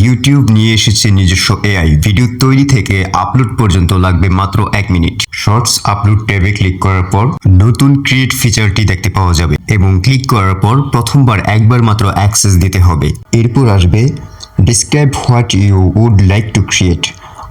YouTube নিয়ে এসেছে নিজস্ব এআই। ভিডিও তৈরি থেকে আপলোড পর্যন্ত লাগবে মাত্র 1 মিনিট। শর্টস আপলোড ট্যাবে ক্লিক করার পর নতুন ক্রিয়েট ফিচারটি দেখতে পাওয়া যাবে এবং ক্লিক করার পর প্রথমবার একবার মাত্র অ্যাক্সেস দিতে হবে। এরপর আসবে describe what you would like to create,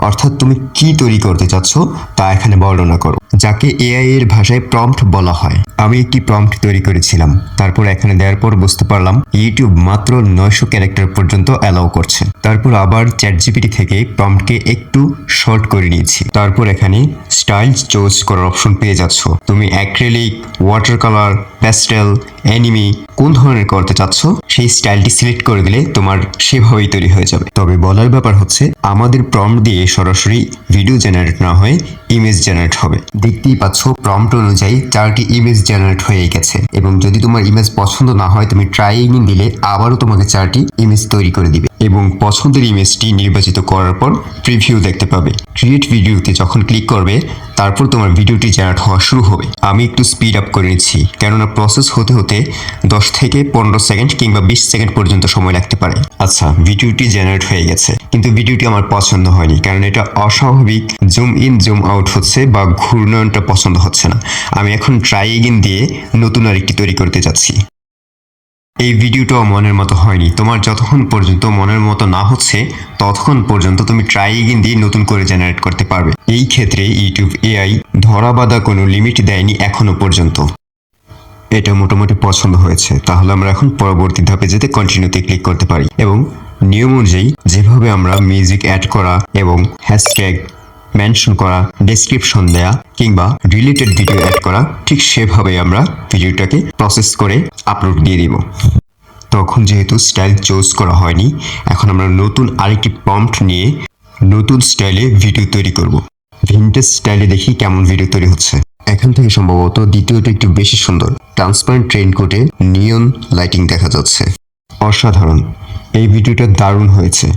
অর্থাৎ তুমি কি তৈরি করতে চাচ্ছ তা এখানে বর্ণনা করো, যাকে এআই এর ভাষায় প্রম্পট বলা হয়। আমি একটি প্রম্পট তৈরি করেছিলাম, তারপর এখানে দেওয়ার পর বুঝতে পারলাম ইউটিউব মাত্র 900 ক্যারেক্টার পর্যন্ত অ্যালাউ করছে। তারপর আবার চ্যাটজিপিটি থেকে প্রম্পটকে একটু শর্ট করে নিয়েছি। তারপর এখানে স্টাইল চুজ করার অপশন পেয়ে যাচ্ছ। তুমি acrylic, water colour, pastel, enemy কোন ধরনের করতে চাচ্ছ সেই স্টাইলটি সিলেক্ট করে দিলে তোমার সেভাবেই তৈরি হয়ে যাবে। তবে বলার ব্যাপার হচ্ছে আমাদের প্রম্পট দিয়ে সরাসরি ভিডিও জেনারেট না হয়ে ইমেজ জেনারেট হবে। দেখতেই পাচ্ছ প্রম্পট অনুযায়ী 4টি ইমেজ জেনারেট হয়ে গেছে এবং যদি তোমার ইমেজ পছন্দ না হয় তুমি ট্রাই এগেইন দিলে আবারও তোমাকে 4টি ইমেজ তৈরি করে দিবে এবং পছন্দের ইমেজটি নির্বাচিত করার পর প্রিভিউ দেখতে পাবে। ক্রিয়েট ভিডিওতে যখন ক্লিক করবে তারপর তোমার ভিডিওটি জেনারেট হওয়া শুরু হবে। আমি একটু স্পিড আপ করে নিচ্ছি, কেননা প্রসেস হতে হতে 10 থেকে 15 সেকেন্ড কিংবা 20 সেকেন্ড পর্যন্ত সময় লাগতে পারে। আচ্ছা, ভিডিওটি জেনারেট হয়ে গেছে, কিন্তু ভিডিওটি আমার পছন্দ হয়নি, কারণ এটা অস্বাভাবিক জুম ইন জুম আউট হচ্ছে বা ঘূর্ণয়নটা পছন্দ হচ্ছে না। আমি এখন ট্রাই এগেইন দিয়ে নতুন আরেকটি তৈরি করতে যাচ্ছি। এই ভিডিওটাও মনের মতো হয়নি। তোমার যতক্ষণ পর্যন্ত মনের মতো না হচ্ছে ততক্ষণ পর্যন্ত তুমি ট্রাই এগেইন দিয়ে নতুন করে জেনারেট করতে পারবে। এই ক্ষেত্রে ইউটিউব এআই ধরা বাঁধা কোনো লিমিট দেয়নি এখনো পর্যন্ত। এটা মোটামুটি পছন্দ হয়েছে, তাহলে আমরা এখন পরবর্তী ধাপে যেতে কন্টিনিউতে ক্লিক করতে পারি এবং নিয়ম অনুযায়ী যেভাবে আমরা মিউজিক অ্যাড করা এবং হ্যাশট্যাগ মেনশন করা, ডেসক্রিপশন দেয়া কিংবা রিলেটেড ভিডিও অ্যাড করা, ঠিক সেভাবেই আমরা ভিডিওটাকে প্রসেস করে আপলোড দিয়ে দিব। তখন যেহেতু স্টাইল চুজ করা হয়নি, এখন আমরা নতুন আরেকটি প্রম্পট নিয়ে নতুন স্টাইলে ভিডিও তৈরি করব। ভিনটেজ স্টাইলে দেখি কেমন ভিডিও তৈরি হচ্ছে। এখান থেকে সম্ভবত দ্বিতীয়টা একটু বেশি সুন্দর। ট্রান্সপারেন্ট রেইনকোটে নিয়ন লাইটিং দেখা যাচ্ছে। অসাধারণ, এই ভিডিওটা দারুণ হয়েছে।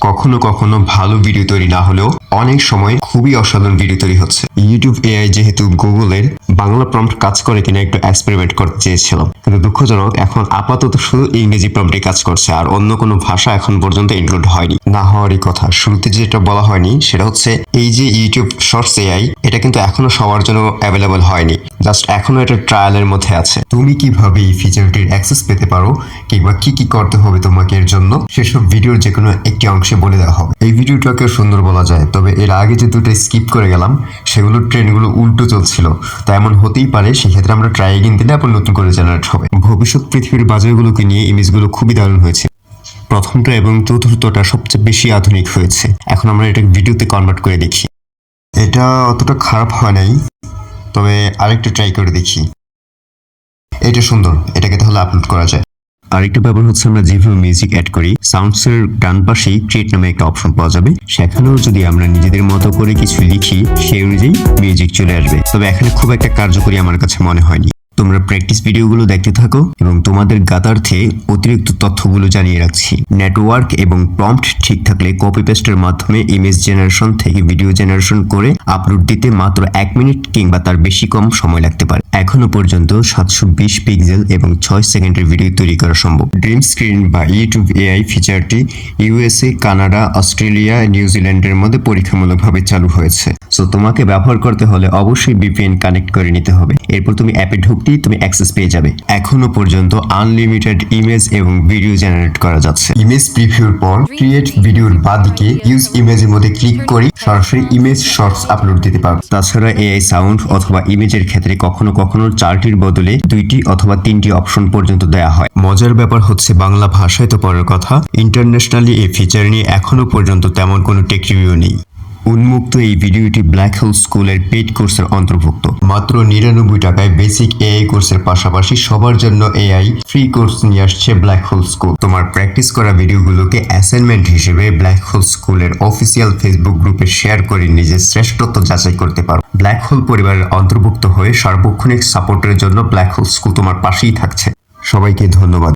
কখনো কখনো ভালো ভিডিও তৈরি না হলেও অনেক সময় খুবই অসাধারণ ভিডিও তৈরি হচ্ছে। ইউটিউব এআই যেহেতু গুগলের বাংলা প্রম্পট কাজ করে কিনা একটু এক্সপেরিমেন্ট করতে চেয়েছিলাম, কিন্তু দুঃখজনক এখন আপাতত শুধু ইংরেজি প্রম্পটে কাজ করছে, আর অন্য কোনো ভাষা এখন পর্যন্ত ইনক্লুড হয়নি। না হওয়ারই কথা। শুরুতে যেটা বলা হয়নি সেটা হচ্ছে এই যে ইউটিউব শর্টস এআই, এটা কিন্তু এখনো সবার জন্য অ্যাভেলেবল হয়নি, জাস্ট এখনো এটা ট্রায়ালের মধ্যে আছে। তুমি কিভাবে এই ফিচারটির অ্যাক্সেস পেতে পারো কিংবা কি কি করতে হবে তোমাকে এর জন্য, সেসব ভিডিওর যে কোনো একটি অংশে বলে দেওয়া হবে। এই ভিডিওটাকে সুন্দর বলা যায়, তবে এর আগে যে দুটো স্কিপ করে গেলাম সেগুলোর ট্রেন্ডগুলো উল্টো চলছিল, তা এমন হতেই পারে। সেক্ষেত্রে আমরা ট্রাই এগেইন দিলে আবার নতুন করে জেনারেট হবে। ভবিষ্যৎ পৃথিবীর বাজারগুলোকে নিয়ে ইমেজগুলো খুবই দারুণ হয়েছে। প্রথমটা এবং চতুর্থটা সবচেয়ে বেশি আধুনিক হয়েছে। এখন আমরা এটা ভিডিওতে কনভার্ট করে দেখি। এটা অতটা খারাপ হয় নাই, তবে আরেকটা ট্রাই করে দেখি। এটা সুন্দর, এটাকে তাহলে আপলোড করা যায়। আরেকটা ব্যাপার হচ্ছে আমরা যেভাবে মিউজিক অ্যাড করি, সাউন্ডসের ডান পাশেই ক্রিয়েট নামে একটা অপশন পাওয়া যাবে। সেখানেও যদি আমরা নিজেদের মতো করে কিছু লিখি সেই অনুযায়ী মিউজিক চলে আসবে, তবে এখানে খুব একটা কার্যকরী আমার কাছে মনে হয়নি। তোমরা প্র্যাকটিস ভিডিওগুলো দেখতে থাকো এবং তোমাদের গাতার্থে অতিরিক্ত তথ্যগুলো জানিয়ে রাখছি। নেটওয়ার্ক এবং প্রম্পট ঠিক থাকলে কপি পেস্টের মাধ্যমে ইমেজ জেনারেশন থেকে ভিডিও জেনারেশন করে আপলোড দিতে মাত্র 1 মিনিট কিংবা তার বেশি কম সময় লাগতে পারে। এখনো পর্যন্ত 720 পিক্সেল এবং 6 সেকেন্ডের ভিডিও তৈরি করা সম্ভব। ড্রিম স্ক্রিন বা ইউটিউব এআই ফিচারটি ইউএসএ, কানাডা, অস্ট্রেলিয়া, নিউজিল্যান্ডের মধ্যে পরীক্ষামূলকভাবে চালু হয়েছে। সো তোমাকে ব্যবহার করতে হলে অবশ্যই ভিপিএন কানেক্ট করে নিতে হবে। এরপর তুমি অ্যাপে ঢুকতেই তুমি অ্যাক্সেস পেয়ে যাবে। এখনো পর্যন্ত আনলিমিটেড ইমেজ এবং ভিডিও জেনারেট করা যাচ্ছে। ইমেজ প্রিভিউর পর ক্রিয়েট ভিডিওর বাঁদিকে ইউজ ইমেজের মধ্যে ক্লিক করে সরাসরি ইমেজ শর্টস আপলোড দিতে পারো। তাছাড়া এআই সাউন্ড অথবা ইমেজের ক্ষেত্রে কখনো কখনো 4টির বদলে 2টি অথবা 3টি অপশন পর্যন্ত দেয়া হয়। মজার ব্যাপার হচ্ছে বাংলা ভাষায় তো পরের কথা, ইন্টারন্যাশনালি এই ফিচার নিয়ে এখনো পর্যন্ত তেমন কোনো টেক রিভিউ নেই। উন্মুক্ত এই ভিডিওটি ব্ল্যাক হোল স্কুলের পেইড কোর্সের অন্তর্ভুক্ত। মাত্র 99 টাকায় বেসিক এআই কোর্সের পাশাপাশি সবার জন্য এআই ফ্রি কোর্স নিয়ে আসছে ব্ল্যাক হোল স্কুল। তোমার প্র্যাকটিস করা ভিডিওগুলোকে অ্যাসাইনমেন্ট হিসেবে ব্ল্যাক হোল স্কুলের অফিসিয়াল ফেসবুক গ্রুপে শেয়ার করে নিজের শ্রেষ্ঠত্ব যাচাই করতে পারো। ব্ল্যাক হোল পরিবারের অন্তর্ভুক্ত হয়ে সার্বক্ষণিক সাপোর্টের জন্য ব্ল্যাক হোল স্কুল তোমার পাশেই থাকছে। সবাইকে ধন্যবাদ।